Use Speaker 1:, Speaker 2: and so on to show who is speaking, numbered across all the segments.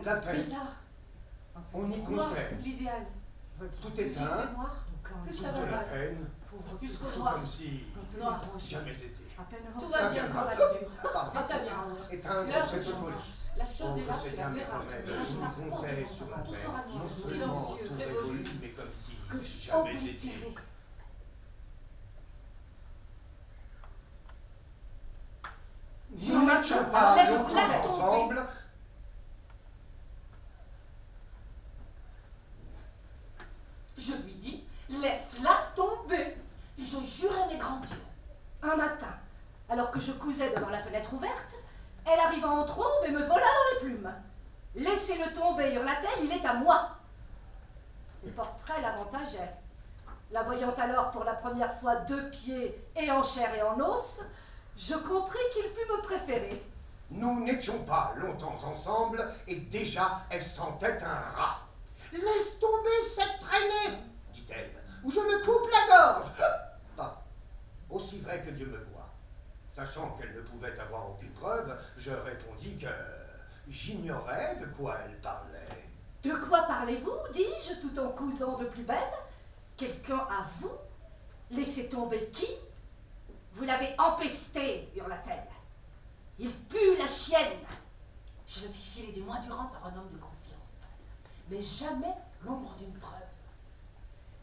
Speaker 1: La peine.
Speaker 2: Bizarre.
Speaker 1: On y
Speaker 2: Noir,
Speaker 1: comptait.
Speaker 2: l'idéal.
Speaker 1: Tout
Speaker 2: Plus il fait
Speaker 1: éteint,
Speaker 2: noir, plus ça
Speaker 1: toute
Speaker 2: va
Speaker 1: la
Speaker 2: mal.
Speaker 1: peine,
Speaker 2: Jusqu'au
Speaker 1: tout
Speaker 2: noir.
Speaker 1: comme si
Speaker 2: Noir.
Speaker 1: jamais été.
Speaker 2: Tout
Speaker 1: Ça
Speaker 2: va bien
Speaker 1: viendra.
Speaker 2: pour la nature.
Speaker 1: Pardon.
Speaker 2: Mais ça vient.
Speaker 1: Éteindre
Speaker 2: Là,
Speaker 1: cette
Speaker 2: je
Speaker 1: folie.
Speaker 2: La chose
Speaker 1: Oh,
Speaker 2: est là,
Speaker 1: je sais
Speaker 2: tu
Speaker 1: bien,
Speaker 2: la
Speaker 1: mes
Speaker 2: verras.
Speaker 1: promesses,
Speaker 2: Un
Speaker 1: je
Speaker 2: instant,
Speaker 1: comptais sur la
Speaker 2: tout
Speaker 1: peine.
Speaker 2: sera noir,
Speaker 1: Non seulement
Speaker 2: silencieux,
Speaker 1: tout
Speaker 2: révolu.
Speaker 1: révolu, mais comme si
Speaker 2: Que je
Speaker 1: jamais été.
Speaker 2: oblitérais.
Speaker 1: Nous n'étions pas
Speaker 2: Laisse-la
Speaker 1: longtemps
Speaker 2: tomber.
Speaker 1: ensemble.
Speaker 2: Je lui dis, laisse-la tomber. Je jurais mes grands dieux.
Speaker 3: Un matin, alors que je cousais devant la fenêtre ouverte, elle arriva en trombe et me vola dans les plumes. Laissez-le tomber, hurla-t-elle, il est à moi. Ses portraits l'avantageaient. La voyant alors pour la première fois 2 pieds et en chair et en os, je compris qu'il put me préférer.
Speaker 1: Nous n'étions pas longtemps ensemble et déjà elle sentait un rat. Laisse tomber cette traînée, dit-elle, ou je me coupe la gorge. Pas aussi vrai que Dieu me voit. Sachant qu'elle ne pouvait avoir aucune preuve, je répondis que j'ignorais de quoi elle parlait.
Speaker 3: De quoi parlez-vous, dis-je, tout en cousant de plus belle. Quelqu'un à vous? Laissez tomber qui? Vous l'avez empesté, hurla-t-elle. Il pue la chienne.
Speaker 2: Je le fis filer des mois durant par un homme de confiance, mais jamais l'ombre d'une preuve.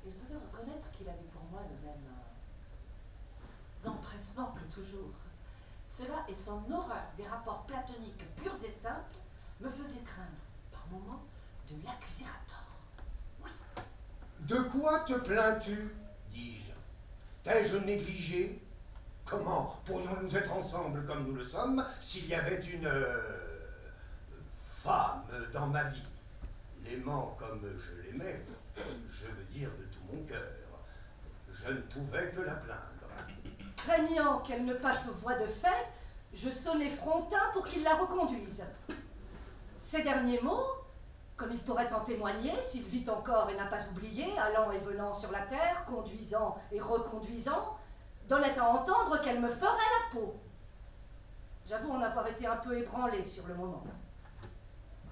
Speaker 2: Et je devais reconnaître qu'il avait pour moi le même empressement que toujours. Cela et son horreur des rapports platoniques purs et simples me faisaient craindre, par moments, de l'accuser à tort. Oui.
Speaker 1: De quoi te plains-tu, dis-je. T'ai-je négligé? Comment pourrions-nous être ensemble comme nous le sommes s'il y avait une femme dans ma vie? L'aimant comme je l'aimais, je veux dire de tout mon cœur, je ne pouvais que la plaindre.
Speaker 3: Craignant qu'elle ne passe aux voies de fait, je sonnai Frontin pour qu'il la reconduise. Ces derniers mots, comme il pourrait en témoigner, s'il vit encore et n'a pas oublié, allant et venant sur la terre, conduisant et reconduisant, donnait à entendre qu'elle me ferait la peau. J'avoue en avoir été un peu ébranlé sur le moment.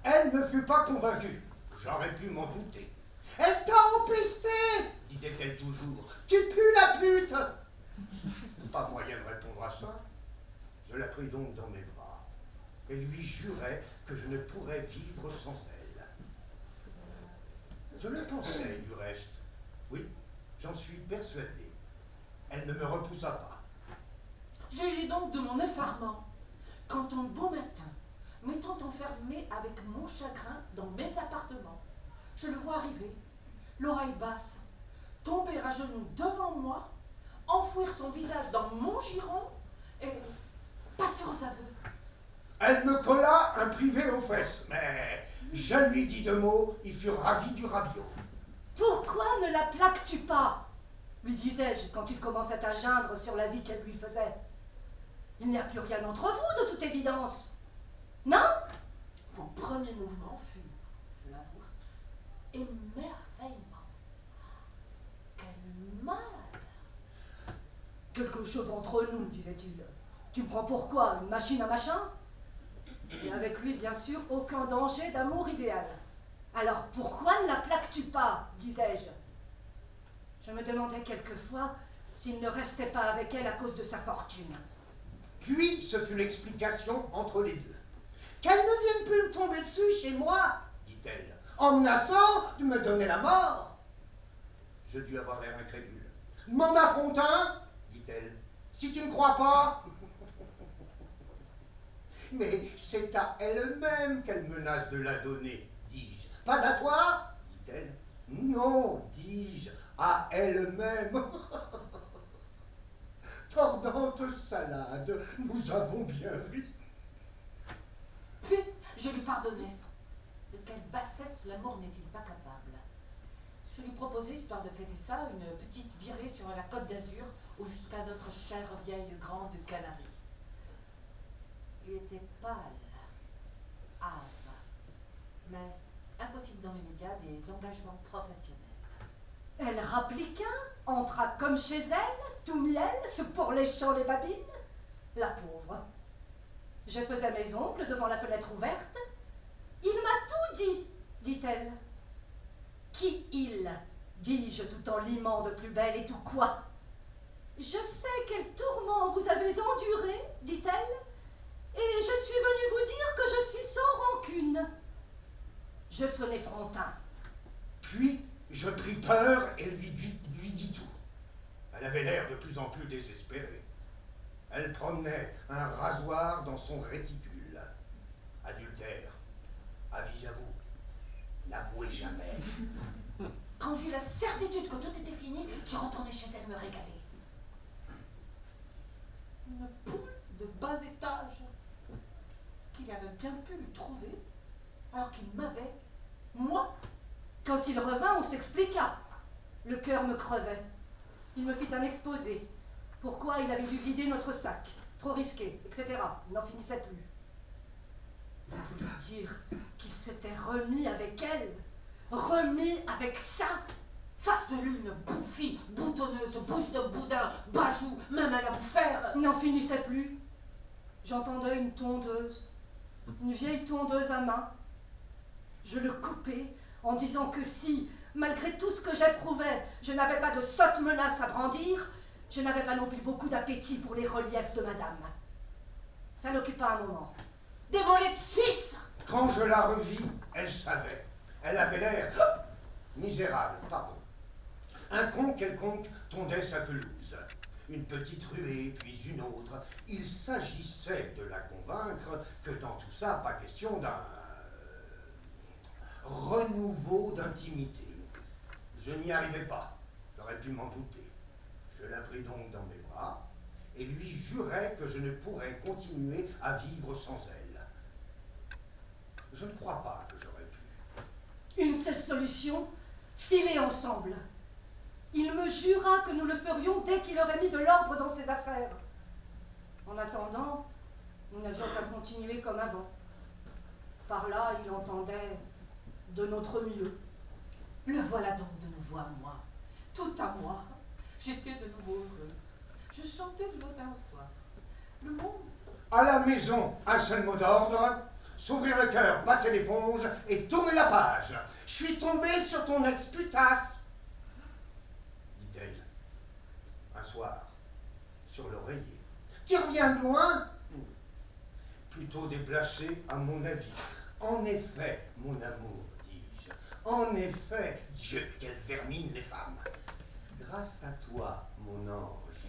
Speaker 1: Elle ne fut pas convaincue, j'aurais pu m'en douter. Elle t'a empesté, disait-elle toujours. Tu pues la pute. Pas moyen de répondre à ça. Je la pris donc dans mes bras et lui jurai que je ne pourrais vivre sans elle. Je le pensais du reste. Oui, j'en suis persuadé. Elle ne me repoussa pas.
Speaker 2: Jugez donc de mon effarement, quand un beau matin, m'étant enfermé avec mon chagrin dans mes appartements, je le vois arriver, l'oreille basse, tomber à genoux devant moi, enfouir son visage dans mon giron et passer aux aveux.
Speaker 1: Elle me colla un privé aux fesses, mais je lui dis 2 mots, il fut ravi du rabiot.
Speaker 3: Pourquoi ne la plaques-tu pas? Lui disais-je quand il commençait à geindre sur la vie qu'elle lui faisait. Il n'y a plus rien entre vous, de toute évidence. Non?
Speaker 2: Mon premier mouvement fut, je l'avoue, émerveillement. Quel mal!
Speaker 3: Quelque chose entre nous, disait-il. Tu me prends pour quoi? Une machine à machin? Et avec lui, bien sûr, aucun danger d'amour idéal. Alors pourquoi ne la plaques-tu pas? Disais-je. Je me demandais quelquefois s'il ne restait pas avec elle à cause de sa fortune.
Speaker 1: Puis ce fut l'explication entre les deux. Qu'elle ne vienne plus me tomber dessus chez moi, dit-elle, en menaçant de me donner la mort. Je dus avoir l'air incrédule. Demande à Frontin, dit-elle, si tu ne crois pas. Mais c'est à elle-même qu'elle menace de la donner, dis-je. Pas à toi, dit-elle. Non, dis-je, à elle-même. Tordante salade, nous avons bien ri.
Speaker 2: Puis, je lui pardonnai. De quelle bassesse l'amour n'est-il pas capable? Je lui proposai, histoire de fêter ça, une petite virée sur la côte d'Azur ou jusqu'à notre chère vieille grande Canarie. Il était pâle, hâve, mais impossible dans les médias des engagements professionnels.
Speaker 3: Elle rappliqua, entra comme chez elle, tout miel, se pourléchant les babines. La pauvre. Je faisais mes ongles devant la fenêtre ouverte. Il m'a tout est-elle? Qui il? Dis-je tout en limant de plus belle et tout quoi? Je sais quel tourment vous avez enduré, dit-elle, et je suis venue vous dire que je suis sans rancune. Je sonnai Frontin.
Speaker 1: Puis, je pris peur et lui dis tout. Elle avait l'air de plus en plus désespérée. Elle promenait un rasoir dans son réticule. Adultère, avis à vous, n'avouez jamais.
Speaker 2: Quand j'eus la certitude que tout était fini, je retournai chez elle me régaler. Une poule de bas étage. Ce qu'il avait bien pu lui trouver, alors qu'il m'avait, moi.
Speaker 3: Quand il revint, on s'expliqua. Le cœur me crevait. Il me fit un exposé. Pourquoi il avait dû vider notre sac, trop risqué, etc. Il n'en finissait plus. Ça voulait dire qu'il s'était remis avec elle, remis avec ça.
Speaker 2: Face de lune, bouffie, boutonneuse, bouche de boudin, bajou, même à la vous faire.
Speaker 3: Il n'en finissait plus. J'entendais une tondeuse, une vieille tondeuse à main. Je le coupais en disant que si, malgré tout ce que j'éprouvais, je n'avais pas de sotte menace à brandir, je n'avais pas non plus beaucoup d'appétit pour les reliefs de madame. Ça l'occupa un moment.
Speaker 2: Des mollets de Suisse.
Speaker 1: Quand je la revis, elle savait. Elle avait l'air misérable, pardon. Un con quelconque tondait sa pelouse. Une petite ruée, puis une autre. Il s'agissait de la convaincre que dans tout ça, pas question d'un renouveau d'intimité. Je n'y arrivais pas. J'aurais pu m'en douter. Je la pris donc dans mes bras et lui jurai que je ne pourrais continuer à vivre sans elle. Je ne crois pas que j'aurais pu.
Speaker 3: Une seule solution, filer ensemble. Il me jura que nous le ferions dès qu'il aurait mis de l'ordre dans ses affaires. En attendant, nous n'avions qu'à continuer comme avant. Par là, il entendait de notre mieux.
Speaker 2: Le voilà donc de nouveau à moi, tout à moi. J'étais de nouveau heureuse. Je chantais du matin au soir. Le monde.
Speaker 1: À la maison, un seul mot d'ordre, s'ouvrir le cœur, passer l'éponge et tourner la page. Je suis tombé sur ton ex-putasse, dit-elle, un soir, sur l'oreiller. Tu reviens de loin? Plutôt déplacé, à mon avis. En effet, mon amour, dis-je. En effet, Dieu, qu'elle vermine les femmes. Grâce à toi, mon ange,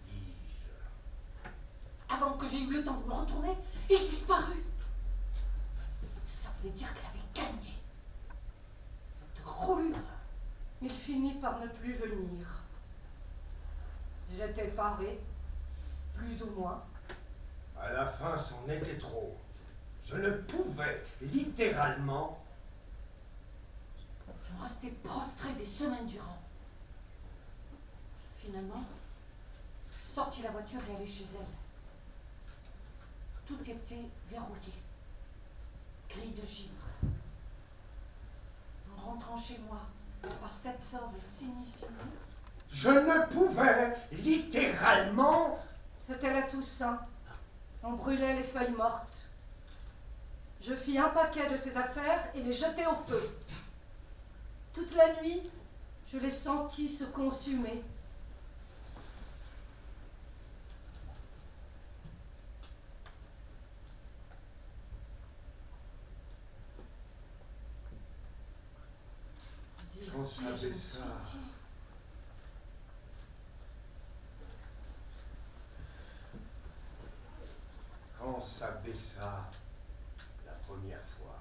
Speaker 1: dis-je.
Speaker 2: Avant que j'aie eu le temps de me retourner, il disparut. Ça voulait dire qu'elle avait gagné. Cette roulure.
Speaker 3: Il finit par ne plus venir. J'étais parée, plus ou moins.
Speaker 1: À la fin, c'en était trop. Je ne pouvais, littéralement.
Speaker 2: Je restais prostrée des semaines durant. Finalement, je sortis la voiture et allai chez elle. Tout était verrouillé. Grille de givre. En rentrant chez moi, par cette sorte de sinistre,
Speaker 1: Je ne pouvais, littéralement.
Speaker 3: C'était la Toussaint. On brûlait les feuilles mortes. Je fis un paquet de ces affaires et les jetai au feu. Toute la nuit, je les sentis se consumer.
Speaker 1: Quand s'abaissa, quand s'abaissa la première fois,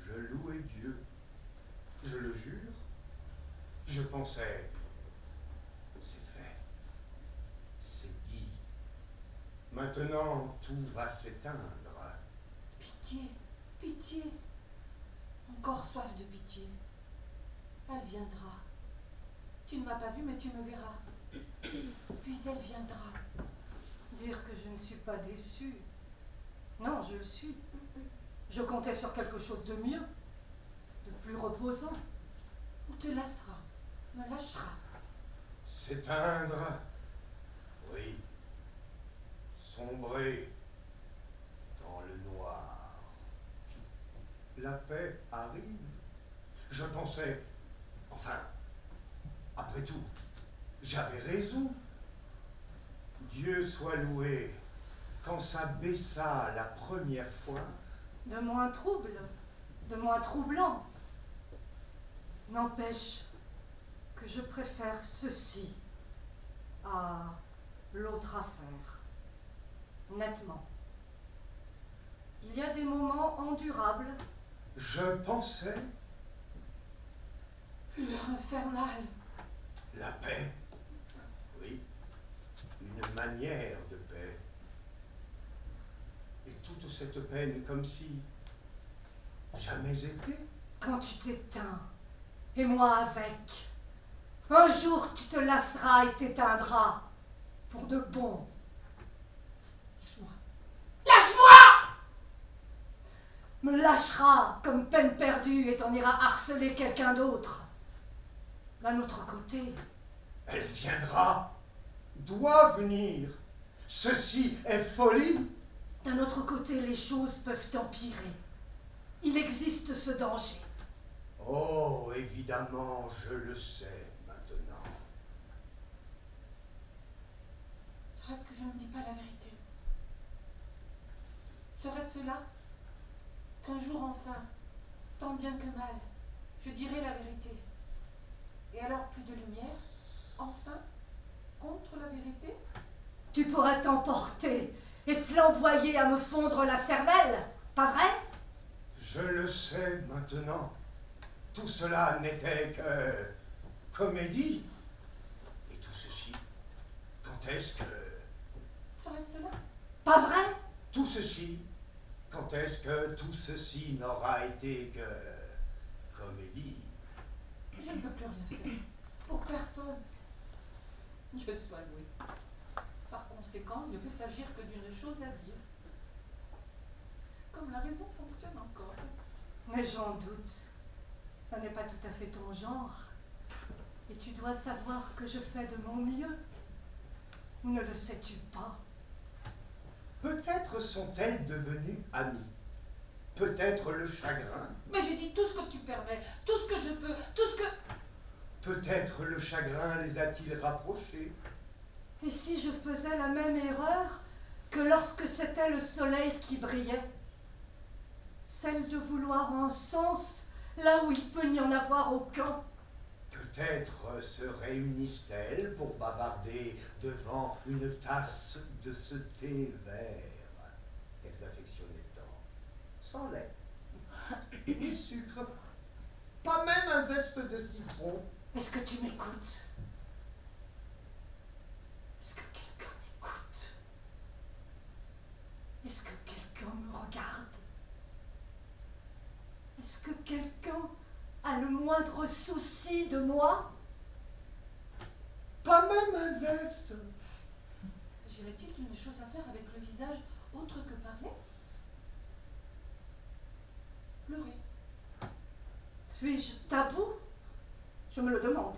Speaker 1: je louai Dieu, je le jure. Je pensais, c'est fait, c'est dit. Maintenant, tout va s'éteindre.
Speaker 2: Pitié, pitié. Encore soif de pitié. Elle viendra. Tu ne m'as pas vue, mais tu me verras. Puis elle viendra.
Speaker 3: Dire que je ne suis pas déçue. Non, je le suis. Je comptais sur quelque chose de mieux, de plus reposant.
Speaker 2: On te lassera, me lâchera.
Speaker 1: S'éteindre, oui, sombrer dans le noir. la paix arrive. Je pensais, enfin, après tout, j'avais raison. Dieu soit loué, quand ça baissa la première fois.
Speaker 3: De moins trouble, de moins troublant. N'empêche que je préfère ceci à l'autre affaire, nettement. Il y a des moments endurables.
Speaker 1: Je pensais,
Speaker 2: L'heure infernale.
Speaker 1: la paix, oui, une manière de paix. Et toute cette peine comme si jamais été.
Speaker 3: Quand tu t'éteins, et moi avec, un jour tu te lasseras et t'éteindras, pour de bon.
Speaker 2: Lâche-moi. Lâche-moi!
Speaker 3: Me lâcheras comme peine perdue et t'en iras harceler quelqu'un d'autre. D'un autre côté,
Speaker 1: Elle viendra, doit venir. Ceci est folie.
Speaker 3: d'un autre côté, les choses peuvent empirer. Il existe ce danger.
Speaker 1: Oh, évidemment, je le sais maintenant.
Speaker 2: Serait-ce que je ne dis pas la vérité? Serait-ce cela qu'un jour enfin, tant bien que mal, je dirai la vérité? Et alors plus de lumière, enfin, contre la vérité?
Speaker 3: Tu pourrais t'emporter et flamboyer à me fondre la cervelle, pas vrai?
Speaker 1: Je le sais maintenant. Tout cela n'était que comédie. Et tout ceci, quand est-ce que...
Speaker 2: Serait-ce cela?
Speaker 3: Pas vrai?
Speaker 1: Tout ceci, quand est-ce que tout ceci n'aura été que comédie?
Speaker 2: Je ne peux plus rien faire. Pour personne. Dieu soit loué. Par conséquent, il ne peut s'agir que d'une chose à dire. Comme la raison fonctionne encore.
Speaker 3: Mais j'en doute. Ça n'est pas tout à fait ton genre. Et tu dois savoir que je fais de mon mieux. Ne le sais-tu pas?
Speaker 1: Peut-être sont-elles devenues amies. Peut-être le chagrin.
Speaker 2: Mais j'ai dit tout ce que tu permets, tout ce que je peux, tout ce que...
Speaker 1: Peut-être le chagrin les a-t-il rapprochées.
Speaker 3: Et si je faisais la même erreur que lorsque c'était le soleil qui brillait? Celle de vouloir un sens là où il peut n'y en avoir aucun.
Speaker 1: Peut-être se réunissent-elles pour bavarder devant une tasse de ce thé vert qu'elles affectionnaient tant. Sans lait, ni sucre, pas même un zeste de citron.
Speaker 3: Est-ce que tu m'écoutes? Est-ce que quelqu'un m'écoute? Est-ce que quelqu'un me regarde? Est-ce que quelqu'un a le moindre souci de moi?
Speaker 1: Pas même un zeste.
Speaker 2: S'agirait-il d'une chose à faire avec le visage autre que parler? Pleurer.
Speaker 3: Suis-je tabou? Je me le demande.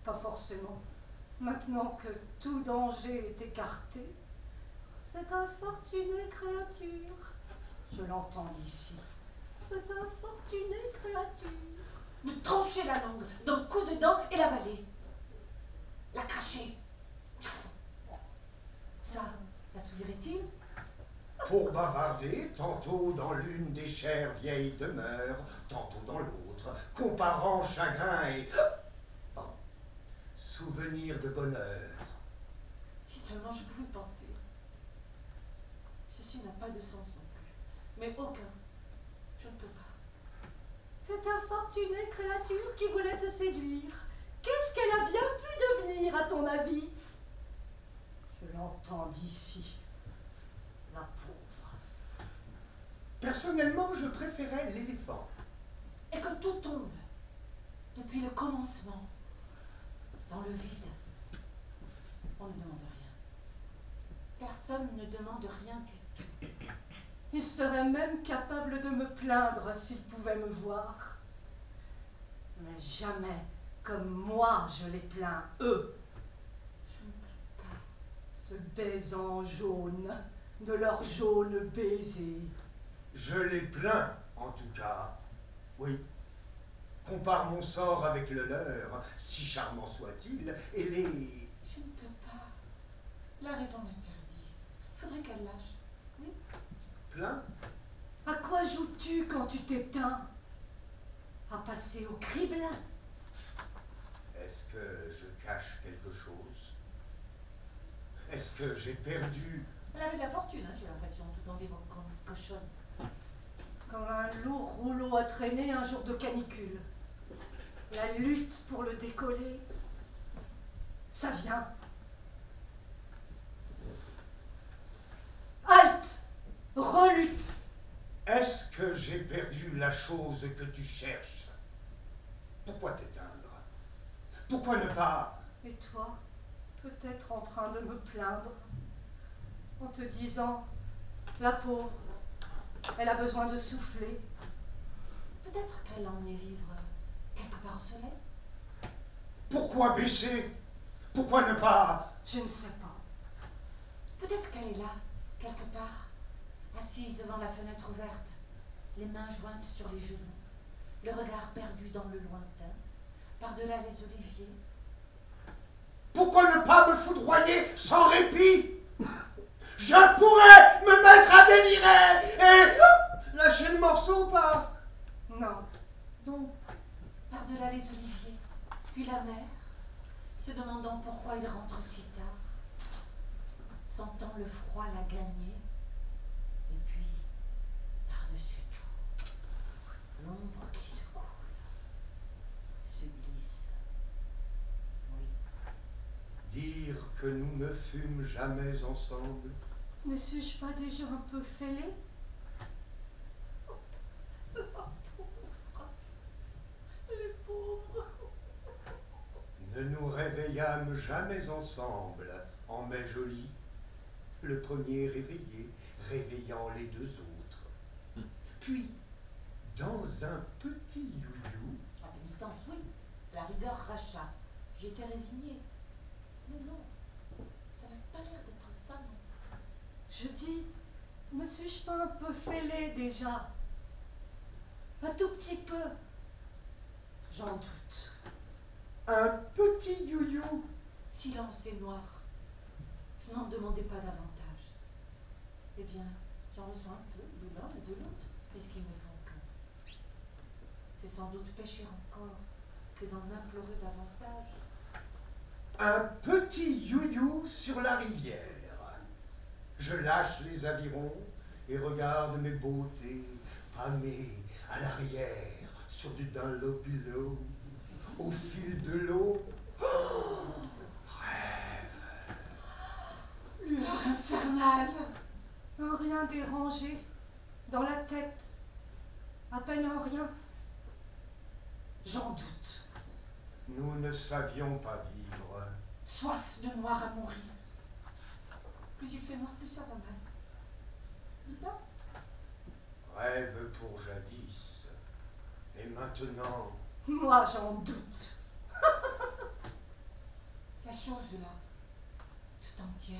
Speaker 3: Pas forcément. Maintenant que tout danger est écarté, cette infortunée créature, je l'entends d'ici, cette infortunée créature.
Speaker 2: Me trancher la langue d'un coup de dent et l'avaler. La cracher. Ça t'assouvirait-il?
Speaker 1: Pour bavarder, tantôt dans l'une des chères vieilles demeures, tantôt dans l'autre, comparant chagrin et... Pardon. Souvenir de bonheur.
Speaker 2: Si seulement je pouvais penser. Ceci n'a pas de sens non plus. Mais aucun. Je ne peux pas.
Speaker 3: Cette infortunée créature qui voulait te séduire, qu'est-ce qu'elle a bien pu devenir, à ton avis? Je l'entends d'ici, la pauvre.
Speaker 1: Personnellement, je préférais l'éléphant.
Speaker 2: Et que tout tombe, depuis le commencement, dans le vide. On ne demande rien. Personne ne demande rien du tout.
Speaker 3: Il serait même capable de me plaindre s'il pouvait me voir. Mais jamais comme moi je les plains, eux.
Speaker 2: Je ne peux pas.
Speaker 3: Se baisant jaune, de leur jaune baiser.
Speaker 1: Je les plains En tout cas, oui. Compare mon sort avec le leur, si charmant soit-il, et les...
Speaker 2: Je ne peux pas. La raison m'interdit. Il faudrait qu'elle lâche. Oui.
Speaker 1: Plein?
Speaker 3: À quoi joues-tu quand tu t'éteins? À passer au crible?
Speaker 1: Est-ce que je cache quelque chose? Est-ce que j'ai perdu?
Speaker 2: Elle avait de la fortune, hein, j'ai l'impression, tout en vivant comme une cochonne.
Speaker 3: Comme un lourd rouleau à traîner un jour de canicule. La lutte pour le décoller, ça vient. Halte! Relutte!
Speaker 1: Est-ce que j'ai perdu la chose que tu cherches? Pourquoi t'éteindre? Pourquoi ne pas...
Speaker 3: Et toi, peut-être en train de me plaindre, en te disant, la pauvre, elle a besoin de souffler.
Speaker 2: Peut-être qu'elle l'emmenait vivre quelque part au soleil.
Speaker 1: Pourquoi bêcher? Pourquoi ne pas...
Speaker 3: Je ne sais pas.
Speaker 2: Peut-être qu'elle est là, quelque part, assise devant la fenêtre ouverte, les mains jointes sur les genoux, le regard perdu dans le lointain, par-delà les oliviers.
Speaker 1: Pourquoi ne pas me foudroyer sans répit? Je pourrais me mettre à délirer et lâcher le morceau par...
Speaker 3: Non.
Speaker 1: Non.
Speaker 2: Par-delà les oliviers, puis la mer, se demandant pourquoi il rentre si tard, sentant le froid la gagner, et puis, par-dessus tout, l'ombre qui se coule, se glisse. Oui.
Speaker 1: Dire que nous ne fûmes jamais ensemble.
Speaker 3: Ne suis-je pas déjà un peu fêlée?
Speaker 2: Les pauvres.
Speaker 1: Ne nous réveillâmes jamais ensemble en mai joli, le premier réveillé, réveillant les deux autres. Puis, dans un petit youyou,
Speaker 2: À pénitence, oui. La rigueur racha. J'y étais résignée. Mais non, ça n'a pas l'air d'être ça, non.
Speaker 3: Je dis, ne suis-je pas un peu fêlée déjà? Un tout petit peu. J'en doute.
Speaker 1: un petit youyou.
Speaker 2: Silence et noir. Je n'en demandais pas davantage. Eh bien, j'en reçois un peu de l'un et de l'autre, puisqu'ils ne font que. C'est sans doute pécher encore que d'en implorer davantage.
Speaker 1: Un petit youyou sur la rivière. Je lâche les avirons et regarde mes beautés pâmées à l'arrière sur du Dunlopillo au fil de l'eau. Oh, rêve.
Speaker 2: Lueur infernale.
Speaker 3: Un rien dérangé dans la tête. À peine un rien. J'en doute.
Speaker 1: Nous ne savions pas vivre.
Speaker 2: Soif de noir à mourir. Plus il fait noir, plus ça va mal. Bizarre.
Speaker 1: Rêve pour jadis. Et maintenant...
Speaker 3: Moi, j'en doute.
Speaker 2: La chose là, tout entière,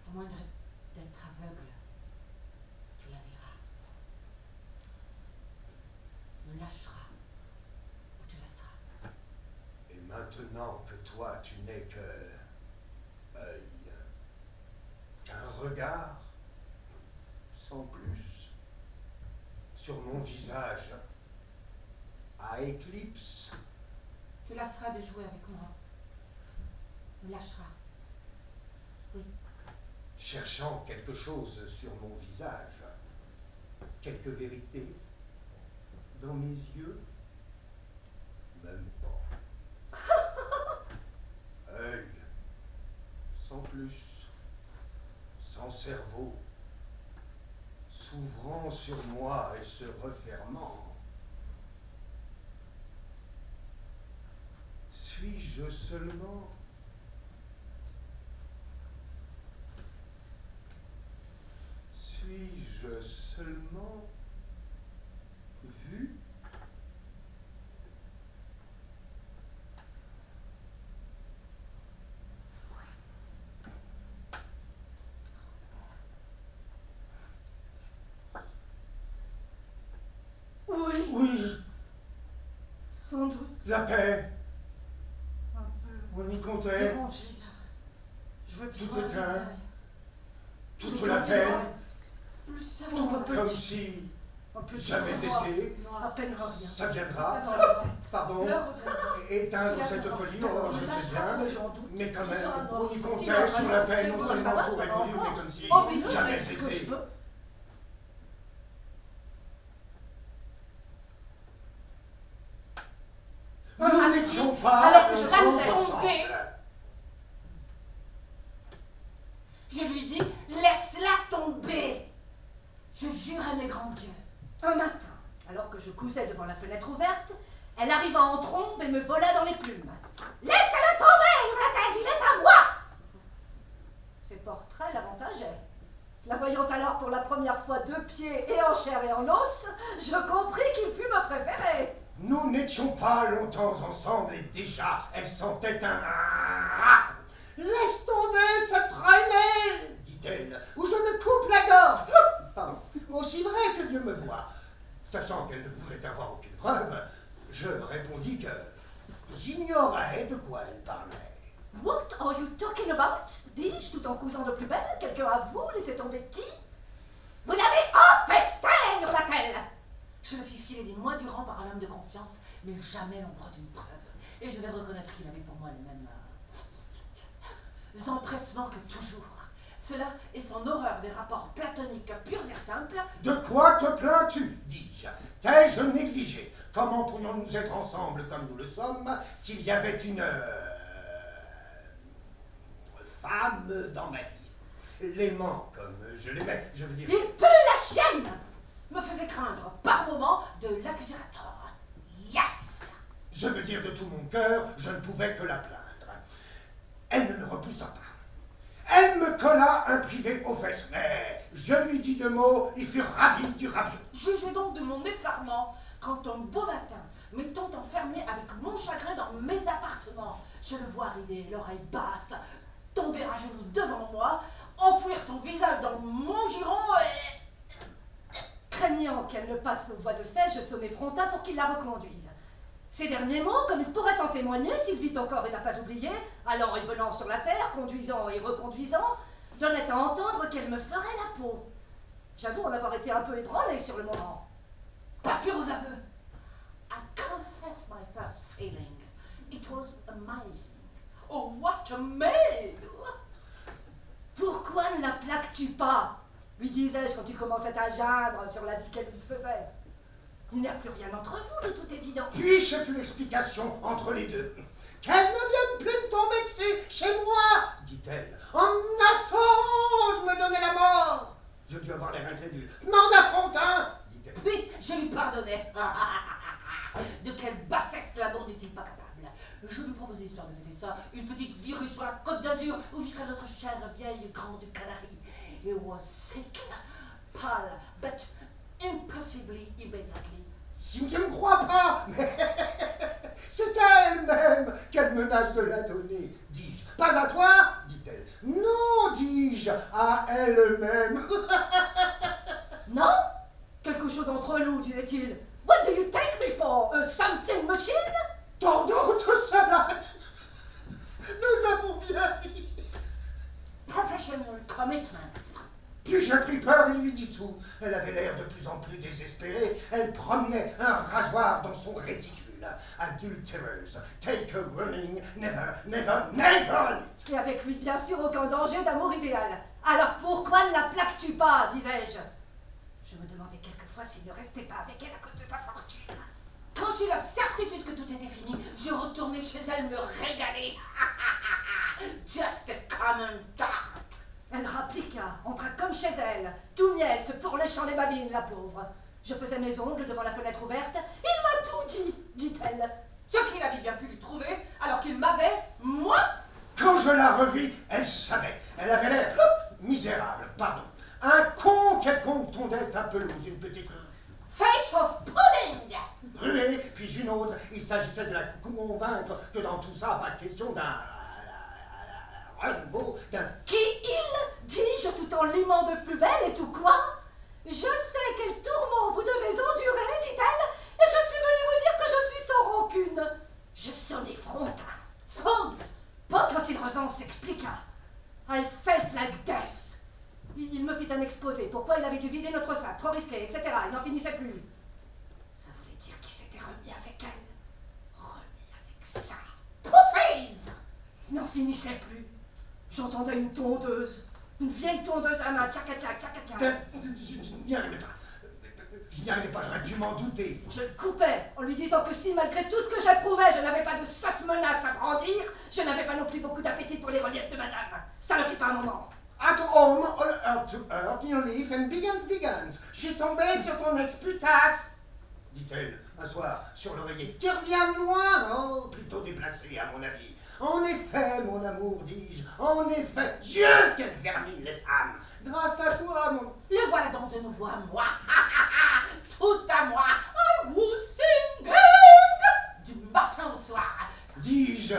Speaker 2: à moins d'être aveugle, tu la verras. Me lâchera ou te laissera.
Speaker 1: Et maintenant que toi, tu n'es que... œil, qu'un regard, sans plus, sur mon visage, à éclipse,
Speaker 2: Te lassera de jouer avec moi. Me lâchera. Oui.
Speaker 1: cherchant quelque chose sur mon visage, quelque vérité, dans mes yeux, même pas. Œil, sans plus, sans cerveau, s'ouvrant sur moi et se refermant. Suis-je seulement vu? La paix.
Speaker 3: Un peu
Speaker 1: On y comptait.
Speaker 3: dérangé. Je veux
Speaker 1: Tout
Speaker 3: plus voir
Speaker 1: éteint.
Speaker 3: Vidal.
Speaker 1: Toute
Speaker 3: Plus
Speaker 1: la
Speaker 3: un
Speaker 1: peine.
Speaker 2: Plus ça
Speaker 3: Pauvre
Speaker 2: va.
Speaker 1: Comme
Speaker 3: petit.
Speaker 1: si
Speaker 3: Un peu
Speaker 1: jamais
Speaker 3: noir.
Speaker 1: été.
Speaker 3: À peine rien.
Speaker 1: Ça viendra.
Speaker 3: Ça dans la tête.
Speaker 1: Pardon.
Speaker 2: L'heure reviendra.
Speaker 1: Éteindre
Speaker 3: Il a
Speaker 1: cette
Speaker 3: raison.
Speaker 1: folie, oh, je sais bien.
Speaker 3: Mais j'en doute.
Speaker 1: Mais quand
Speaker 3: Tout
Speaker 1: même,
Speaker 3: sera noir.
Speaker 1: on y
Speaker 3: Si
Speaker 1: comptait
Speaker 3: la
Speaker 1: sur la
Speaker 3: vraiment
Speaker 1: peine, non
Speaker 3: fait,
Speaker 1: seulement
Speaker 3: ça va,
Speaker 1: tout
Speaker 3: ça va
Speaker 1: révolu,
Speaker 3: encore.
Speaker 1: mais comme si
Speaker 3: Oh, mais
Speaker 1: jamais
Speaker 3: ce que je
Speaker 1: été.
Speaker 3: peux.
Speaker 1: Nous n'étions pas
Speaker 3: allez, je
Speaker 1: longtemps
Speaker 3: laisse
Speaker 1: ensemble.
Speaker 2: tomber. Je lui dis, laisse-la tomber. Je jure à mes grands dieux.
Speaker 3: Un matin, alors que je cousais devant la fenêtre ouverte, elle arriva en trombe et me vola dans les plumes. « Laissez-le tomber, hurla-t-elle, il est à moi !» Ces portraits l'avantageaient. La voyant alors pour la première fois de pied et en chair et en os, je compris qu'il put me préférer.
Speaker 1: Nous n'étions pas longtemps ensemble et déjà elle sentait un... Laisse tomber ce traîner, dit-elle, ou je me coupe la gorge. Pardon. Aussi vrai que Dieu me voit. Sachant qu'elle ne pouvait avoir aucune preuve, je répondis que j'ignorais de quoi elle parlait.
Speaker 3: What are you talking about? Dis-je tout en cousant de plus belle. Quelqu'un à vous laissez tomber qui? Vous l'avez empesté, hurla-t-elle.
Speaker 2: Je le fis filer des mois durant par un homme de confiance, mais jamais l'ombre d'une preuve. Et je vais reconnaître qu'il avait pour moi les mêmes empressements que toujours. Cela et son horreur des rapports platoniques purs et simples.
Speaker 1: De quoi te plains-tu, dis-je? T'ai-je négligé? Comment pourrions-nous être ensemble comme nous le sommes s'il y avait une... femme dans ma vie? L'aimant comme je l'aimais, je veux dire...
Speaker 3: Il pue la chienne.
Speaker 2: Me faisait craindre par moments de l'accuser à tort. Yes!
Speaker 1: Je veux dire de tout mon cœur, je ne pouvais que la plaindre. Elle ne me repoussa pas. Elle me colla un privé aux fesses, mais je lui dis 2 mots, il fut ravi du rabiot.
Speaker 2: Jugez donc de mon effarement quand un beau matin, m'étant enfermé avec mon chagrin dans mes appartements, je le vois arriver, l'oreille basse, tomber à genoux devant moi, enfouir son visage dans mon giron et...
Speaker 3: Craignant qu'elle ne passe aux voies de fait, je sommai Frontin pour qu'il la reconduise. Ces derniers mots, comme il pourrait en témoigner s'il vit encore et n'a pas oublié, allant et venant sur la terre, conduisant et reconduisant, donnaient à entendre qu'elle me ferait la peau. J'avoue en avoir été un peu ébranlé sur le moment.
Speaker 2: Passez aux aveux. I confess my first feeling. It was amazing. Oh, what a maid!
Speaker 3: Pourquoi ne la plaques-tu pas? Lui disais-je quand il commençait à geindre sur la vie qu'elle lui faisait. Il n'y a plus rien entre vous, de toute évidence.
Speaker 1: Puis je fus l'explication entre les deux. Qu'elle ne vienne plus me tomber dessus, chez moi, dit-elle. En menaçant de me donner la mort. Je dus avoir l'air incrédule. Demande à Frontin, dit-elle.
Speaker 2: Puis, je lui pardonnais. De quelle bassesse l'amour n'est-il pas capable? Je lui proposais, histoire de fêter ça, une petite virée sur la côte d'Azur, ou jusqu'à notre chère vieille grande Canarie. He was sick, pale, but impossibly immediately.
Speaker 1: Si tu ne me crois pas, mais c'est à elle-même qu'elle menace de la donner, dis-je. Pas à toi, dit-elle. Non, dis-je, à elle-même.
Speaker 3: Non? Quelque chose entre nous, disait-il. What do you take me for? A something machine?
Speaker 1: Tant d'autres salades. Nous avons bien ri.
Speaker 2: Professional commitments.
Speaker 1: Puis je pris peur et lui dis tout. Elle avait l'air de plus en plus désespérée. Elle promenait un rasoir dans son réticule. Adultereuse, take a warning, never, never, never.
Speaker 3: Et avec lui, bien sûr, aucun danger d'amour idéal. Alors pourquoi ne la plaques-tu pas, disais-je? Je me demandais quelquefois s'il ne restait pas avec elle à cause de sa fortune.
Speaker 2: Quand j'eus la certitude que tout était fini, je retournai chez elle me régaler. Just a common tart.
Speaker 3: Elle rappliqua, entra comme chez elle, tout miel, se pourléchant les babines, la pauvre. Je faisais mes ongles devant la fenêtre ouverte. Il m'a tout dit, dit-elle.
Speaker 2: Ce qu'il avait bien pu lui trouver, alors qu'il m'avait, moi.
Speaker 1: Quand je la revis, elle savait. Elle avait l'air misérable, pardon. Un con quelconque tondait sa pelouse, une petite
Speaker 2: Face of pudding.
Speaker 1: ruée, puis une autre. Il s'agissait de la convaincre que dans tout ça, pas question d'un renouveau, d'un...
Speaker 3: Qui il? Dis-je tout en limant de plus belle et tout quoi? Je sais quel tourment vous devez endurer, dit-elle, et je suis venue vous dire que je suis sans rancune. trop risqué, etc. Il n'en finissait plus. Ça voulait dire qu'il s'était remis avec elle. Remis avec ça.
Speaker 2: Poufise!
Speaker 3: Il n'en finissait plus. J'entendais une tondeuse. Une vieille tondeuse à main. Tchaca tchac, tchaca tchac.
Speaker 1: Je n'y arrivais pas. Je n'y arrivais pas, j'aurais pu m'en douter.
Speaker 3: Je le coupais en lui disant que si, malgré tout ce que j'approuvais, je n'avais pas de sotte menace à brandir, je n'avais pas non plus beaucoup d'appétit pour les reliefs de madame. Ça ne prit pas un moment.
Speaker 1: At home, all earth to earth, you live and begins. Je suis tombée sur ton ex-putasse, dit-elle un soir sur l'oreiller. Tu reviens de loin, oh, plutôt déplacé à mon avis. En effet, mon amour, dis-je, en effet, Dieu, qu'elle vermine les femmes. Grâce à toi, mon...
Speaker 2: Le voilà donc de nouveau à moi. Tout à moi. I was singing du matin au soir.
Speaker 1: Dis-je,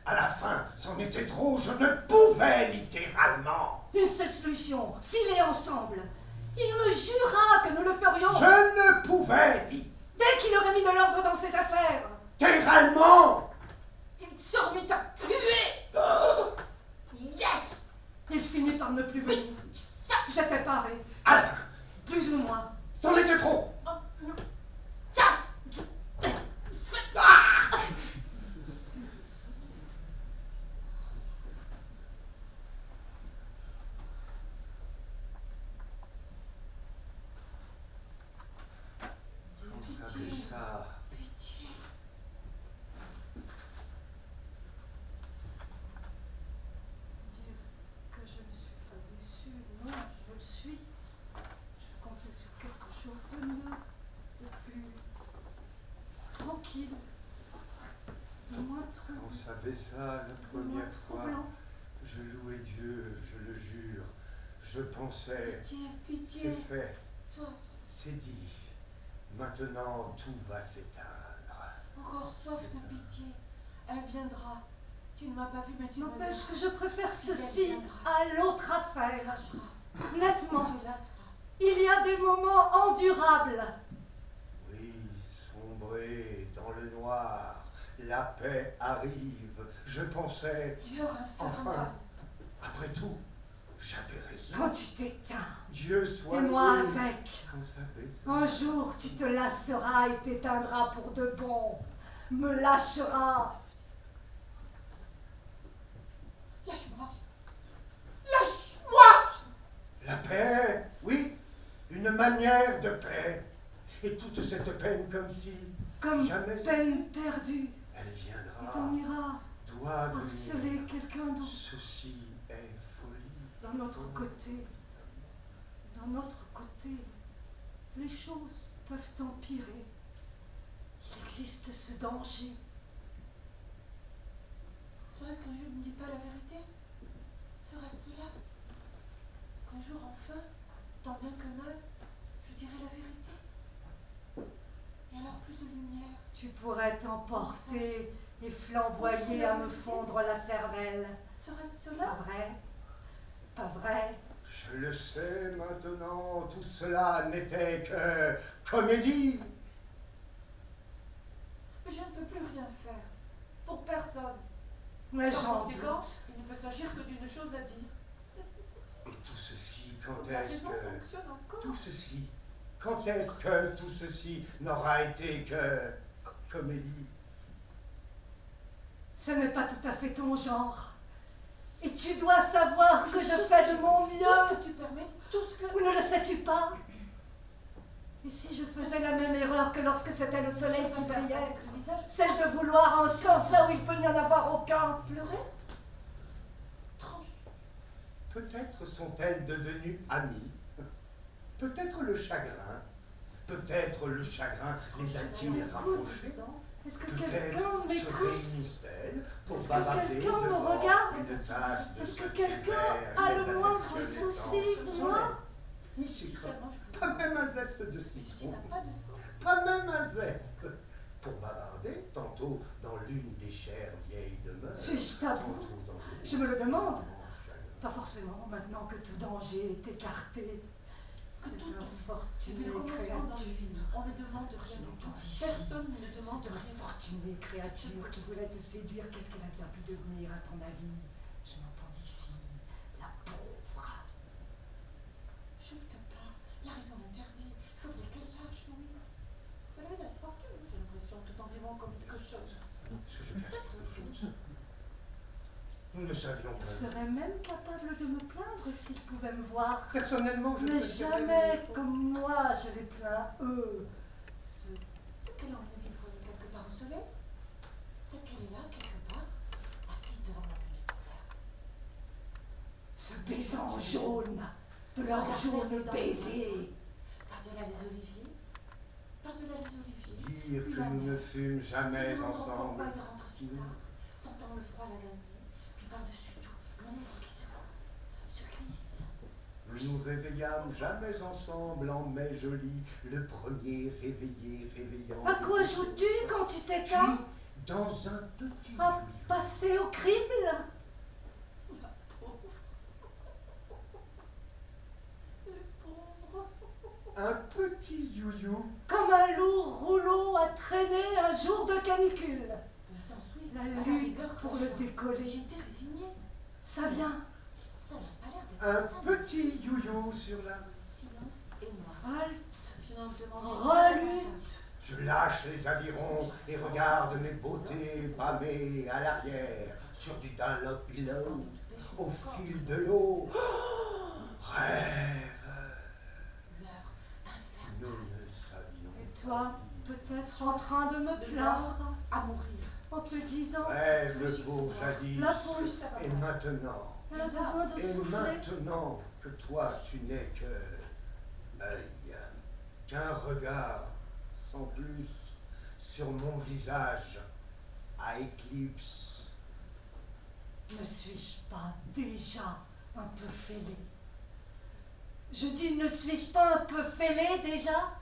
Speaker 1: à la fin, c'en était trop, je ne pouvais littéralement.
Speaker 3: Une seule solution, filer ensemble. Il me jura que nous le ferions.
Speaker 1: Je ne pouvais
Speaker 3: Dès qu'il aurait mis de l'ordre dans ses affaires.
Speaker 1: littéralement.
Speaker 2: Il se remit à puer. Yes!
Speaker 3: Il finit par ne plus venir. J'étais parée.
Speaker 1: À la fin,
Speaker 3: Plus ou moins.
Speaker 1: c'en était trop. Ça.
Speaker 2: Pitié.
Speaker 3: Dire que je ne suis pas déçue, non, je le suis. Je comptais sur quelque chose de mieux, de plus tranquille, de moins trouble,
Speaker 1: On savait ça la
Speaker 3: de moins
Speaker 1: première fois.
Speaker 3: troublant.
Speaker 1: Je louais Dieu, je le jure. Je pensais,
Speaker 2: Pitié,
Speaker 1: c'est
Speaker 2: pitié.
Speaker 1: fait,
Speaker 2: Soif.
Speaker 1: c'est dit. Maintenant, tout va s'éteindre.
Speaker 2: Encore soif de pitié. Elle viendra. Tu ne m'as pas vu, mais tu me
Speaker 3: N'empêche que je préfère
Speaker 2: Elle
Speaker 3: ceci
Speaker 2: viendra.
Speaker 3: à l'autre affaire.
Speaker 2: lâcheras.
Speaker 3: Nettement,
Speaker 2: Tu lasseras.
Speaker 3: il y a des moments endurables.
Speaker 1: Oui, sombrer dans le noir. La paix arrive. Je pensais,
Speaker 2: Dieu infernal.
Speaker 1: enfin, après tout, j'avais raison.
Speaker 3: Quand tu t'éteins,
Speaker 1: Dieu soit
Speaker 3: et moi
Speaker 1: loué.
Speaker 3: avec.
Speaker 1: On savait ça.
Speaker 3: Un jour, tu te lasseras et t'éteindras pour de bon. Me lâcheras.
Speaker 2: Lâche-moi. Lâche-moi.
Speaker 1: La paix, oui, une manière de paix. Et toute cette peine comme si
Speaker 3: Comme
Speaker 1: jamais
Speaker 3: peine perdue.
Speaker 1: elle
Speaker 3: Et
Speaker 1: viendra,
Speaker 3: t'en iras
Speaker 1: doit
Speaker 3: harceler
Speaker 1: venir.
Speaker 3: quelqu'un d'autre.
Speaker 1: Ceci est folie.
Speaker 3: D'un autre côté, les choses peuvent empirer. Il existe ce danger.
Speaker 2: Serait-ce qu'un jour ne me dit pas la vérité? Serait-ce cela? Qu'un jour enfin, tant bien que mal, je dirai la vérité? Et alors plus de lumière.
Speaker 3: Tu pourrais t'emporter et flamboyer à me fondre la cervelle.
Speaker 2: Serait-ce
Speaker 3: Pas
Speaker 2: cela?
Speaker 3: vrai? Pas vrai?
Speaker 1: Je le sais maintenant, tout cela n'était que comédie.
Speaker 2: Mais je ne peux plus rien faire. Pour personne.
Speaker 3: Mais
Speaker 2: Par
Speaker 3: j'en
Speaker 2: conséquent,
Speaker 3: doute.
Speaker 2: il ne peut s'agir que d'une chose à dire.
Speaker 1: Et tout ceci, quand
Speaker 2: La
Speaker 1: est-ce
Speaker 2: raison
Speaker 1: que...
Speaker 2: fonctionne encore.
Speaker 1: Tout ceci, quand est-ce que tout ceci n'aura été que comédie?
Speaker 3: Ce n'est pas tout à fait ton genre. Et tu dois savoir que je fais de mon
Speaker 2: Tout ce
Speaker 3: mieux.
Speaker 2: que tu permets, tout ce que...
Speaker 3: Ou ne le sais-tu pas? Et si je faisais la même erreur que lorsque c'était le soleil qui brillait,
Speaker 2: avec le visage,
Speaker 3: celle de vouloir un sens là où il peut n'y en avoir aucun?
Speaker 2: pleurer, tranche.
Speaker 1: Peut-être sont-elles devenues amies. Peut-être le chagrin les a-t-il rapprochées.
Speaker 3: Est-ce que
Speaker 1: Peut-être
Speaker 3: quelqu'un
Speaker 1: se
Speaker 3: m'écoute?
Speaker 1: réunissent-elles pour
Speaker 3: Est-ce que
Speaker 1: bavarder
Speaker 3: quelqu'un me
Speaker 1: devant
Speaker 3: regarde?
Speaker 1: une tache de
Speaker 3: Est-ce que
Speaker 1: ce
Speaker 3: quelqu'un
Speaker 1: qu'hiver
Speaker 3: a
Speaker 1: les
Speaker 3: le moindre
Speaker 1: affectionnait
Speaker 3: souci
Speaker 1: tant?
Speaker 3: de
Speaker 1: Ce sont
Speaker 3: moi?
Speaker 1: les-
Speaker 2: Si
Speaker 1: Sucre.
Speaker 2: seulement je
Speaker 1: Pas
Speaker 2: pouvais.
Speaker 1: même un zeste de
Speaker 2: Ceci
Speaker 1: citron.
Speaker 2: n'a pas de sens.
Speaker 1: Pas même un zeste. Pour bavarder, tantôt dans l'une des chères vieilles demeures,
Speaker 3: Suis-je tabou?
Speaker 1: tantôt dans l'autre.
Speaker 3: Je me le demande.
Speaker 1: Chagrin.
Speaker 3: Pas forcément, maintenant que tout danger est écarté. C'est
Speaker 2: tout
Speaker 3: un
Speaker 2: Depuis
Speaker 3: fortuné
Speaker 2: le commencement dans les films,
Speaker 3: créature.
Speaker 2: on ne demande rien du tout.
Speaker 3: D'ici.
Speaker 2: Personne ne
Speaker 3: C'est
Speaker 2: demande
Speaker 3: une
Speaker 2: rien.
Speaker 3: fortunée créature qui voulait te séduire. Qu'est-ce qu'elle a bien pu devenir, à ton avis? Je m'entends d'ici, la pauvre.
Speaker 2: Je ne peux pas. La chose.
Speaker 1: Est-ce que je cache quelque chose? Nous ne savions
Speaker 3: Il
Speaker 1: pas.
Speaker 3: serait même capable de me plaindre s'il pouvait me voir.
Speaker 1: Personnellement, je
Speaker 3: Mais
Speaker 1: préférerais
Speaker 3: jamais
Speaker 1: vivre.
Speaker 3: comme moi je les plains, eux.
Speaker 2: Peut-être qu'elle a envie de vivre quelque part au soleil. Peut-être qu'elle est là, quelque part, assise devant la fenêtre ouverte.
Speaker 3: Ce baiser jaune, de leur jaune baiser.
Speaker 2: Par-delà les oliviers. Par-delà les oliviers.
Speaker 1: Dire
Speaker 2: Puis
Speaker 1: que
Speaker 2: la
Speaker 1: nous ne
Speaker 2: mer.
Speaker 1: fûmes
Speaker 2: C'est
Speaker 1: jamais
Speaker 2: le moment
Speaker 1: ensemble.
Speaker 2: pourquoi il rentre si tard, sentant le froid la nuit. Puis par-dessus tout, l'ombre qui se glisse.
Speaker 1: Nous nous réveillâmes jamais ensemble en mai joli, le premier réveillé réveillant.
Speaker 3: À quoi joues-tu quand tu t'éteins?
Speaker 1: Puis, dans un petit
Speaker 3: À
Speaker 1: lieu.
Speaker 3: passer au crible?
Speaker 2: La pauvre. Le pauvre.
Speaker 1: Un petit you-you.
Speaker 3: Comme un lourd rouleau à traîner un jour de canicule.
Speaker 2: Mais attends, oui.
Speaker 3: La
Speaker 2: à
Speaker 3: lutte
Speaker 2: rigueur,
Speaker 3: pour le
Speaker 2: franchement,
Speaker 3: décoller.
Speaker 2: J'étais résignée.
Speaker 3: Ça vient.
Speaker 2: Ça n'a pas l'air
Speaker 1: Un
Speaker 2: d'être ça.
Speaker 1: petit you-you sur la...
Speaker 2: Silence et noir.
Speaker 3: Halte.
Speaker 2: Je n'en demandais pas
Speaker 3: Relutte.
Speaker 1: Je lâche les avirons et regarde mes beautés pâmées à l'arrière, sur du Dunlop Pillow, au fil de l'eau. Rêve.
Speaker 2: L'heure infernale
Speaker 1: Nous ne savions
Speaker 3: Et toi, peut-être en train de me plaindre,
Speaker 2: à mourir.
Speaker 3: en te disant,
Speaker 1: rêve le beau jadis.
Speaker 3: La pulse.
Speaker 1: Et maintenant,
Speaker 3: elle a besoin de
Speaker 1: et
Speaker 3: souffler.
Speaker 1: maintenant que toi tu n'es que œil, qu'un regard sans plus sur mon visage à éclipse.
Speaker 3: Ne suis-je pas déjà un peu fêlée? Je dis, ne suis-je pas un peu fêlée déjà?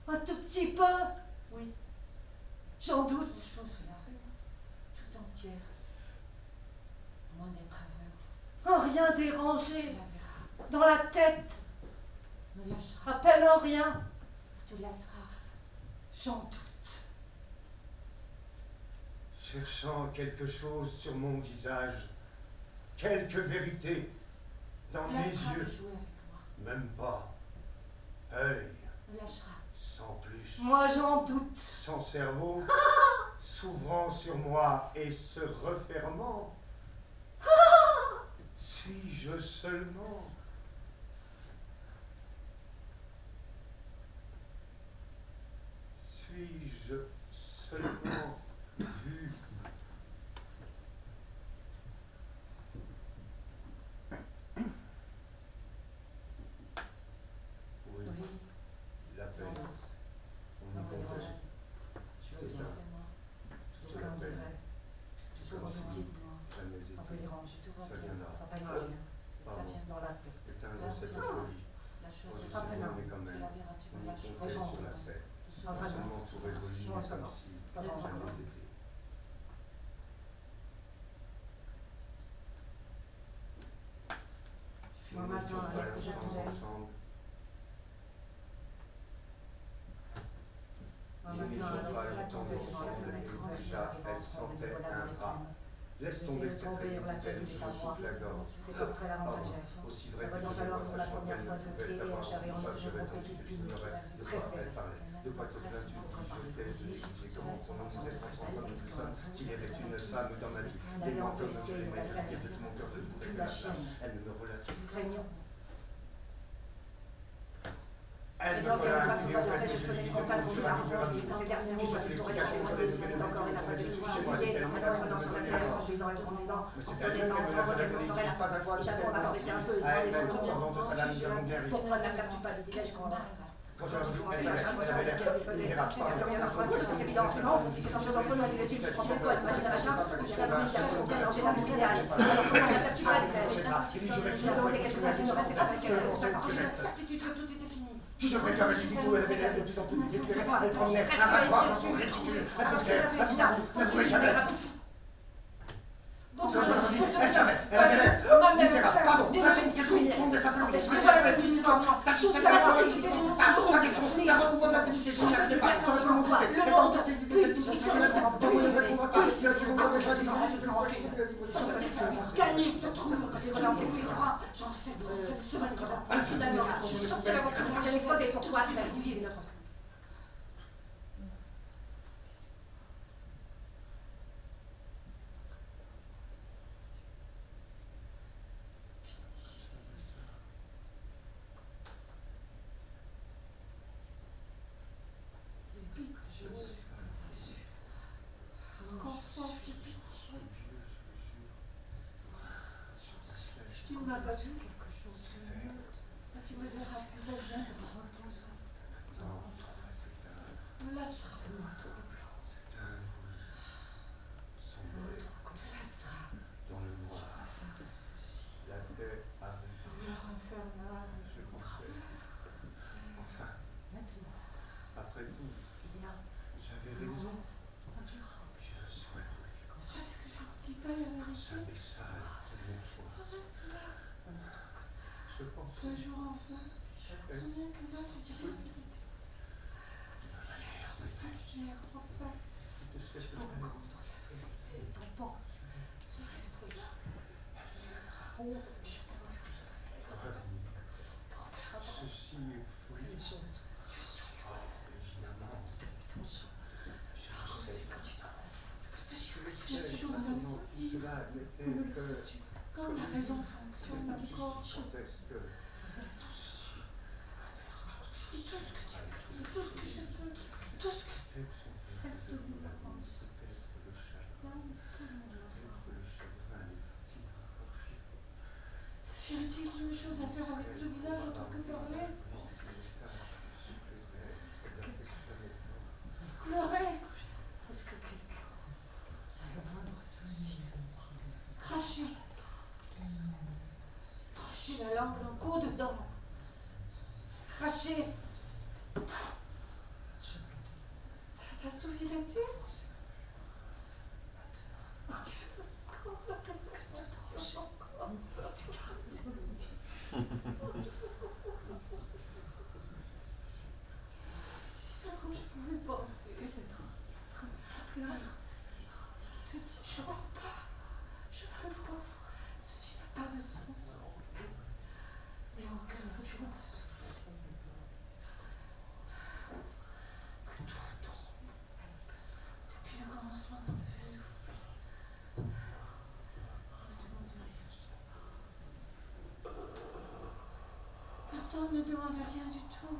Speaker 3: Un tout petit peu?
Speaker 2: Oui,
Speaker 3: J'en
Speaker 2: les
Speaker 3: doute.
Speaker 2: choses là, tout entière. Moins d'être aveugle.
Speaker 3: En rien
Speaker 2: Tu
Speaker 3: dérangé.
Speaker 2: la verras.
Speaker 3: Dans la tête.
Speaker 2: Me lâchera.
Speaker 3: À peine en rien.
Speaker 2: Te lassera.
Speaker 3: J'en doute.
Speaker 1: Cherchant quelque chose sur mon visage, quelque vérité dans
Speaker 2: Me
Speaker 1: mes
Speaker 2: lassera de
Speaker 1: yeux,
Speaker 2: jouer avec moi.
Speaker 1: même pas. Œil,
Speaker 2: Me lâchera.
Speaker 1: sans plus,
Speaker 3: Moi, j'en doute.
Speaker 1: sans cerveau, s'ouvrant sur moi et se refermant. Suis-je seulement suis-je seulement vu? Oui,
Speaker 2: Oui,
Speaker 1: la peine.
Speaker 2: sans doute.
Speaker 1: On y comptait.
Speaker 3: Je
Speaker 1: veux bien.
Speaker 2: Fais-moi.
Speaker 1: C'est la peine.
Speaker 2: Toujours
Speaker 1: Comme si
Speaker 2: moi.
Speaker 1: jamais été.
Speaker 2: Tout va
Speaker 1: Ça
Speaker 2: bien.
Speaker 1: viendra.
Speaker 2: Ça
Speaker 1: Pardon.
Speaker 2: vient dans la tête.
Speaker 1: Éteindre cette folie.
Speaker 2: La chose
Speaker 1: Moi, je
Speaker 2: est
Speaker 1: sais bien, mais
Speaker 2: tu
Speaker 1: quand même,
Speaker 2: la verras, tu
Speaker 1: on
Speaker 2: me
Speaker 1: y
Speaker 2: lâcheras.
Speaker 1: comptait sur la paix.
Speaker 2: Ah,
Speaker 1: Non seulement sur Évoli, mais comme si
Speaker 3: Ça va encore.
Speaker 1: jamais été. Si
Speaker 3: Moi,
Speaker 1: nous n'étions
Speaker 3: maintenant,
Speaker 1: pas
Speaker 3: est-ce que je
Speaker 1: longtemps
Speaker 3: vous aime?
Speaker 1: ensemble,
Speaker 3: Moi,
Speaker 1: nous n'étions
Speaker 3: maintenant,
Speaker 1: pas
Speaker 3: laisse-la
Speaker 1: longtemps
Speaker 3: tomber devant la
Speaker 1: ensemble,
Speaker 3: fenêtre
Speaker 1: et
Speaker 3: ouverte,
Speaker 1: déjà
Speaker 3: arrivant
Speaker 1: elle
Speaker 3: ensemble,
Speaker 1: sentait
Speaker 3: voilà
Speaker 1: un
Speaker 3: dans les
Speaker 1: rat.
Speaker 3: plumes.
Speaker 1: Laisse
Speaker 3: Laissez
Speaker 1: tomber
Speaker 3: le
Speaker 1: cette
Speaker 3: tomber,
Speaker 1: réalité,
Speaker 3: la tête
Speaker 1: elle
Speaker 3: du
Speaker 1: me
Speaker 3: savoir.
Speaker 1: souffle la gorge.
Speaker 3: C'est comme très
Speaker 1: Pardon,
Speaker 3: avantageux.
Speaker 1: aussi vrai que
Speaker 3: Revenons
Speaker 1: je
Speaker 3: alors
Speaker 1: vois
Speaker 3: pour
Speaker 1: sa
Speaker 3: la première
Speaker 1: champagne
Speaker 3: fois
Speaker 1: ne
Speaker 3: de
Speaker 1: pouvait
Speaker 3: pied et
Speaker 1: avoir
Speaker 3: en chair et en
Speaker 1: une
Speaker 3: os,
Speaker 1: face
Speaker 3: je
Speaker 1: serait
Speaker 3: compris
Speaker 1: tandis que
Speaker 3: qu'il
Speaker 1: je n'aurais de quoi
Speaker 3: préféré.
Speaker 1: elle parlait. De quoi te plains-tu? Je jetais, je l'écoutais, comment nous être ensemble comme nous sommes. S'il y avait une femme dans ma vie, l'aimant comme je l'aimais, je dirais de tout mon cœur, je ne pouvais que la femme. Elle ne me relâche.
Speaker 3: Craignons.
Speaker 1: Elle
Speaker 3: Et
Speaker 1: me
Speaker 3: donc, elle me
Speaker 1: relâche,
Speaker 3: passe
Speaker 1: et
Speaker 3: au
Speaker 1: en
Speaker 3: bas de
Speaker 1: fait,
Speaker 3: la
Speaker 1: je
Speaker 3: je
Speaker 1: lui dis
Speaker 3: sonnais
Speaker 1: de
Speaker 3: frontal
Speaker 1: mon
Speaker 3: pour
Speaker 1: fur
Speaker 3: lui
Speaker 1: et à mesure,
Speaker 3: apprendre ces derniers mots,
Speaker 1: je
Speaker 3: il aurait
Speaker 1: l'explication,
Speaker 3: jamais
Speaker 1: je
Speaker 3: demandé si elle était encore une
Speaker 1: je suis
Speaker 3: affaire
Speaker 1: chez moi,
Speaker 3: de
Speaker 1: dit-elle,
Speaker 3: en
Speaker 1: elle
Speaker 3: allant
Speaker 1: me
Speaker 3: sur la
Speaker 1: donne
Speaker 3: terre,
Speaker 1: la
Speaker 3: en disant et en disant,
Speaker 1: mais
Speaker 3: en
Speaker 1: c'est
Speaker 3: se
Speaker 1: elle-même,
Speaker 3: mettant en
Speaker 1: elle
Speaker 3: train
Speaker 1: me
Speaker 3: de
Speaker 1: l'a
Speaker 3: ferait là.
Speaker 1: pas à quoi,
Speaker 3: Et j'avoue d'avoir été un peu
Speaker 1: Ah,
Speaker 3: dans les
Speaker 1: elle
Speaker 3: autres
Speaker 1: pardon, de sa lame, nous avons guéri.
Speaker 3: Pourquoi n'appelles-tu pas le dilège qu'on a?
Speaker 1: Quand je l'ai vu, elle avait l'air, il verra
Speaker 3: C'est
Speaker 1: pas.
Speaker 3: rien d'entre nous, de toute évidence, non? C'est quelque chose d'entre nous, disait-il, tu prends ton col, imagine un machin, ou tu as la communication bien en général nucléaire. Alors comment n'appelles-tu pas le dilège? Je me demandais quelques fois s'il ne restait pas avec elle, j'ai la certitude que tout était fini.
Speaker 1: Je préfère du tout, elle avait l'air de plus en plus désespérée. Elle promenait un rasoir dans son réticule, un peu clair, un visage, n'avouerait jamais. Quand je l'ai vu, elle savait, elle avait l'air misérable, pardon, qu'est-ce qu'on sonde de sa planche, s'agissait de la parole, sa question, la recouvre d'intimité, je n'y arrivais pas, je reste mon côté, et tant que c'est dit, c'était tout ce qu'elle avait pour me répondre à ça, je lui répondre à ça,
Speaker 3: Gagner se trouve quand il relance ses croix. J'en sais de ce matin-là. Finalement, je suis sortie de la voiture pour faire l'exposé pour toi, tu vas vivre notre ensemble.
Speaker 2: n'as pas vu quelque chose de mieux. Tu me verras plus, elle viendra reposer.
Speaker 1: Non, c'est un...
Speaker 2: Me lâchera.
Speaker 1: C'est un bruit sombre.
Speaker 2: Te lassera.
Speaker 1: Dans le noir. La paix arrive.
Speaker 2: L'heure infernale.
Speaker 1: Je pensais. Enfin,
Speaker 2: Maintenant.
Speaker 1: après tout,
Speaker 2: Bien.
Speaker 1: j'avais raison.
Speaker 2: Endurant.
Speaker 1: Je souhaite
Speaker 2: Serait-ce que je ne dis pas la
Speaker 1: que ce
Speaker 2: vérité?
Speaker 1: message première fois.
Speaker 2: Serait-ce là?
Speaker 1: Je pensais.
Speaker 2: Un jour enfin. Rien que là, je dirais la vérité. Hier, enfin.
Speaker 1: Tu te souhaites
Speaker 2: Rencontre la vérité. T'emporte. Serait-ce là? Fondre. Je sais pas.
Speaker 1: Ceci est folie.
Speaker 2: Les autres. Tu sois loin.
Speaker 1: Évidemment. Je sais
Speaker 2: Quand tu dois savoir. Sachez que tu
Speaker 1: que
Speaker 2: as des choses à vous
Speaker 1: tout
Speaker 2: dire.
Speaker 1: cela
Speaker 2: Nous
Speaker 1: n'était
Speaker 2: le
Speaker 1: que...
Speaker 2: sais-tu. Quand la raison fonctionne encore.
Speaker 1: Contexte que...
Speaker 2: Tout ceci. Je dis tout ce que tu veux. C'est tout ce que je peux. Tout ce que. Celle de vous l'avance.
Speaker 1: Peut-être le chagrin. Peut-être le chagrin les a-t-il rapprochés.
Speaker 2: S'agirait-il d'une chose à faire avec le visage autant que parler? Pleurer. Parce que quelqu'un a le moindre souci. Cracher. Cracher la langue d'un coup dedans. Cracher. Ça t'assouvirait-il? Encore la raison. Si seulement je pouvais penser, peut-être plaindre, te disant pas, je peux pas, ceci n'a pas de sens, mais aucun besoin de souffler. Que tout tombe, depuis le commencement dans le fait souffler. Ne demande rien. Personne ne demande rien du tout.